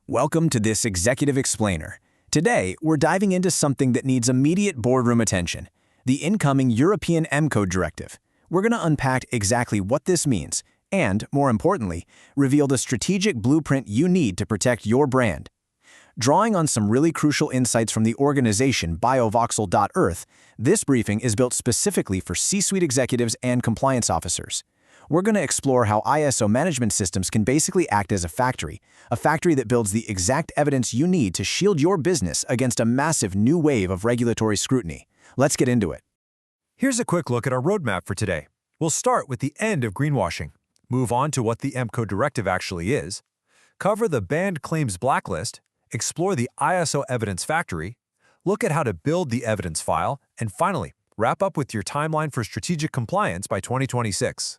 Welcome to this Executive Explainer. Today, we're diving into something that needs immediate boardroom attention, the incoming European M-Code Directive. We're going to unpack exactly what this means and, more importantly, reveal the strategic blueprint you need to protect your brand. Drawing on some really crucial insights from the organization biovoxel.earth, this briefing is built specifically for C-suite executives and compliance officers. We're going to explore how ISO management systems can basically act as a factory that builds the exact evidence you need to shield your business against a massive new wave of regulatory scrutiny. Let's get into it. Here's a quick look at our roadmap for today. We'll start with the end of greenwashing, move on to what the M-Code Directive actually is, cover the banned claims blacklist, explore the ISO evidence factory, look at how to build the evidence file, and finally, wrap up with your timeline for strategic compliance by 2026.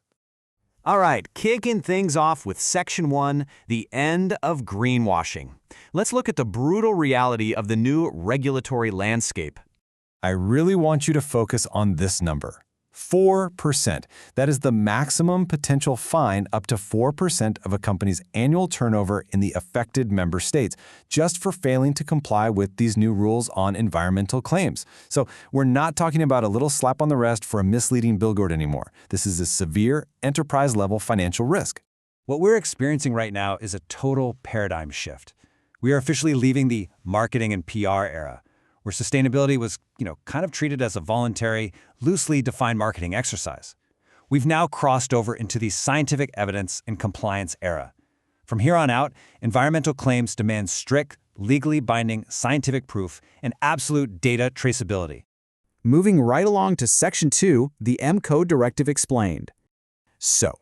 All right, kicking things off with Section 1, the end of greenwashing. Let's look at the brutal reality of the new regulatory landscape. I really want you to focus on this number, 4%. That is the maximum potential fine up to 4% of a company's annual turnover in the affected member states, just for failing to comply with these new rules on environmental claims. So we're not talking about a little slap on the wrist for a misleading billboard anymore. This is a severe enterprise-level financial risk. What we're experiencing right now is a total paradigm shift. We are officially leaving the marketing and PR era, where sustainability was, kind of treated as a voluntary, loosely defined marketing exercise. We've now crossed over into the scientific evidence and compliance era. From here on out, environmental claims demand strict, legally binding scientific proof and absolute data traceability. Moving right along to Section 2, the M-Code Directive explained. So,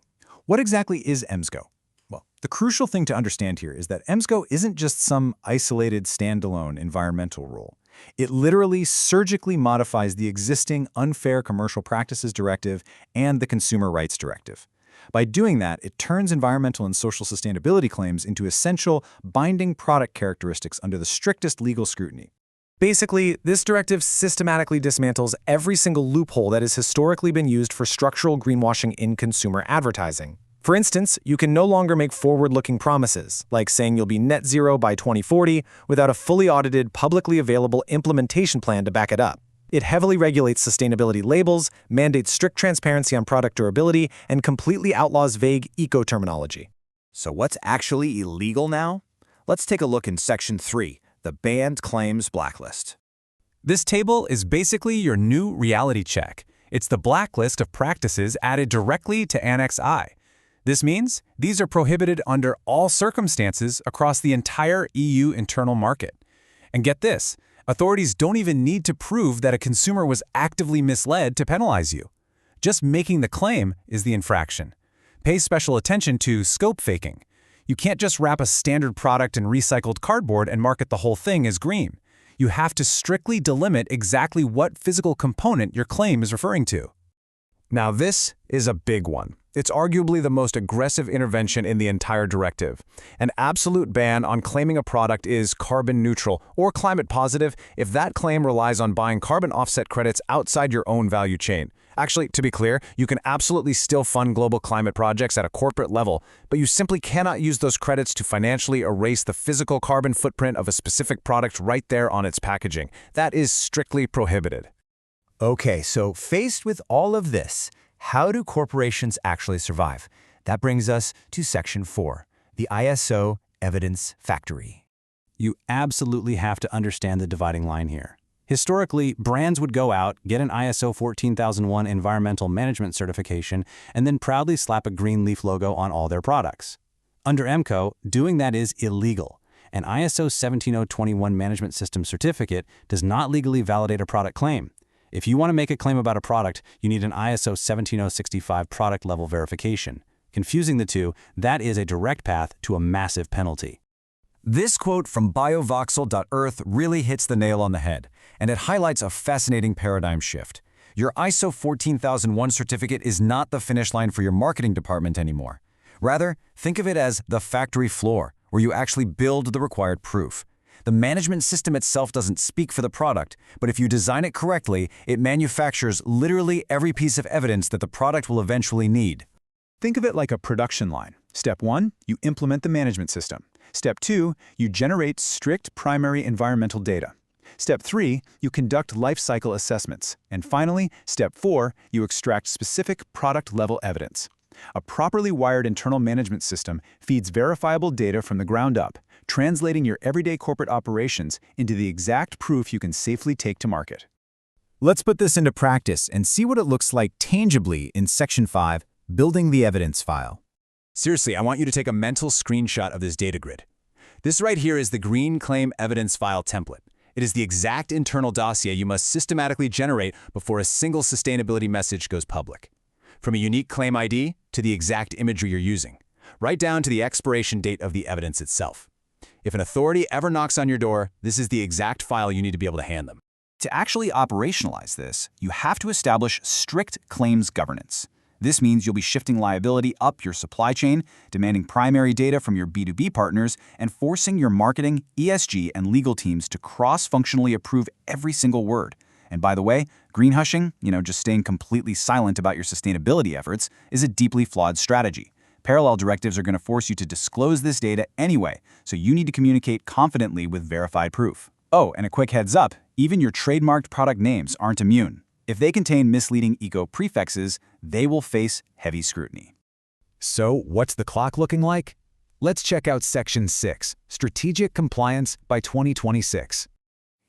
what exactly is EMSCO? Well, the crucial thing to understand here is that EMSCO isn't just some isolated, standalone environmental rule. It literally surgically modifies the existing Unfair Commercial Practices Directive and the Consumer Rights Directive. By doing that, it turns environmental and social sustainability claims into essential, binding product characteristics under the strictest legal scrutiny. Basically, this directive systematically dismantles every single loophole that has historically been used for structural greenwashing in consumer advertising. For instance, you can no longer make forward-looking promises, like saying you'll be net zero by 2040, without a fully audited, publicly available implementation plan to back it up. It heavily regulates sustainability labels, mandates strict transparency on product durability, and completely outlaws vague eco-terminology. So what's actually illegal now? Let's take a look in Section 3, the banned claims blacklist. This table is basically your new reality check. It's the blacklist of practices added directly to Annex I. This means these are prohibited under all circumstances across the entire EU internal market. And get this, authorities don't even need to prove that a consumer was actively misled to penalize you. Just making the claim is the infraction. Pay special attention to scope faking. You can't just wrap a standard product in recycled cardboard and market the whole thing as green. You have to strictly delimit exactly what physical component your claim is referring to. Now this is a big one. It's arguably the most aggressive intervention in the entire directive. An absolute ban on claiming a product is carbon neutral or climate positive if that claim relies on buying carbon offset credits outside your own value chain. Actually, to be clear, you can absolutely still fund global climate projects at a corporate level, but you simply cannot use those credits to financially erase the physical carbon footprint of a specific product right there on its packaging. That is strictly prohibited. Okay, so faced with all of this, how do corporations actually survive? That brings us to Section 4, the ISO evidence factory. You absolutely have to understand the dividing line here. Historically, brands would go out, get an ISO 14001 environmental management certification, and then proudly slap a green leaf logo on all their products. Under EMCO, doing that is illegal. An ISO 17021 management system certificate does not legally validate a product claim. If you want to make a claim about a product, you need an ISO 17065 product level verification. Confusing the two, that is a direct path to a massive penalty. This quote from biovoxel.earth really hits the nail on the head, and it highlights a fascinating paradigm shift. Your ISO 14001 certificate is not the finish line for your marketing department anymore. Rather, think of it as the factory floor, where you actually build the required proof. The management system itself doesn't speak for the product, but if you design it correctly, it manufactures literally every piece of evidence that the product will eventually need. Think of it like a production line. Step 1, you implement the management system. Step 2, you generate strict primary environmental data. Step 3, you conduct life cycle assessments. And finally, Step 4, you extract specific product-level evidence. A properly wired internal management system feeds verifiable data from the ground up, translating your everyday corporate operations into the exact proof you can safely take to market. Let's put this into practice and see what it looks like tangibly in Section 5, Building the Evidence File. Seriously, I want you to take a mental screenshot of this data grid. This right here is the Green Claim Evidence File template. It is the exact internal dossier you must systematically generate before a single sustainability message goes public. From a unique claim ID to the exact imagery you're using, right down to the expiration date of the evidence itself. If an authority ever knocks on your door, this is the exact file you need to be able to hand them. To actually operationalize this, you have to establish strict claims governance. This means you'll be shifting liability up your supply chain, demanding primary data from your B2B partners, and forcing your marketing, ESG, and legal teams to cross-functionally approve every single word. And by the way, green hushing, just staying completely silent about your sustainability efforts, is a deeply flawed strategy. Parallel directives are going to force you to disclose this data anyway, so you need to communicate confidently with verified proof. Oh, and a quick heads up, even your trademarked product names aren't immune. If they contain misleading eco-prefixes, they will face heavy scrutiny. So, what's the clock looking like? Let's check out Section 6, Strategic Compliance by 2026.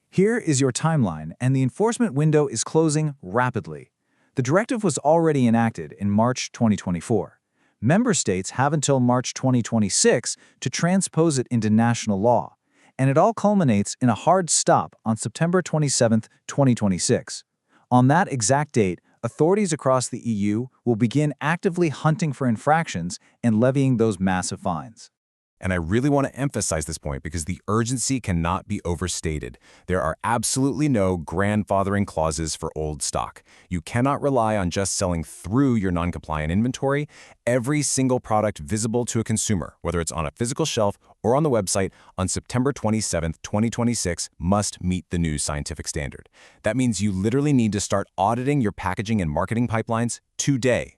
Here is your timeline, and the enforcement window is closing rapidly. The directive was already enacted in March 2024. Member states have until March 2026 to transpose it into national law, and it all culminates in a hard stop on September 27, 2026. On that exact date, authorities across the EU will begin actively hunting for infractions and levying those massive fines. And I really want to emphasize this point because the urgency cannot be overstated. There are absolutely no grandfathering clauses for old stock. You cannot rely on just selling through your non-compliant inventory. Every single product visible to a consumer, whether it's on a physical shelf or on the website, on September 27, 2026, must meet the new scientific standard. That means you literally need to start auditing your packaging and marketing pipelines today.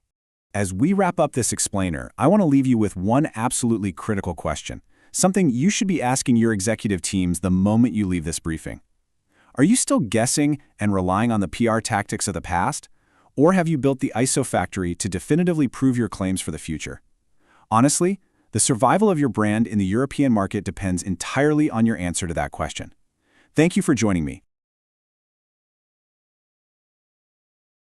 As we wrap up this explainer, I want to leave you with one absolutely critical question, something you should be asking your executive teams the moment you leave this briefing. Are you still guessing and relying on the PR tactics of the past? Or have you built the ISO factory to definitively prove your claims for the future? Honestly, the survival of your brand in the European market depends entirely on your answer to that question. Thank you for joining me.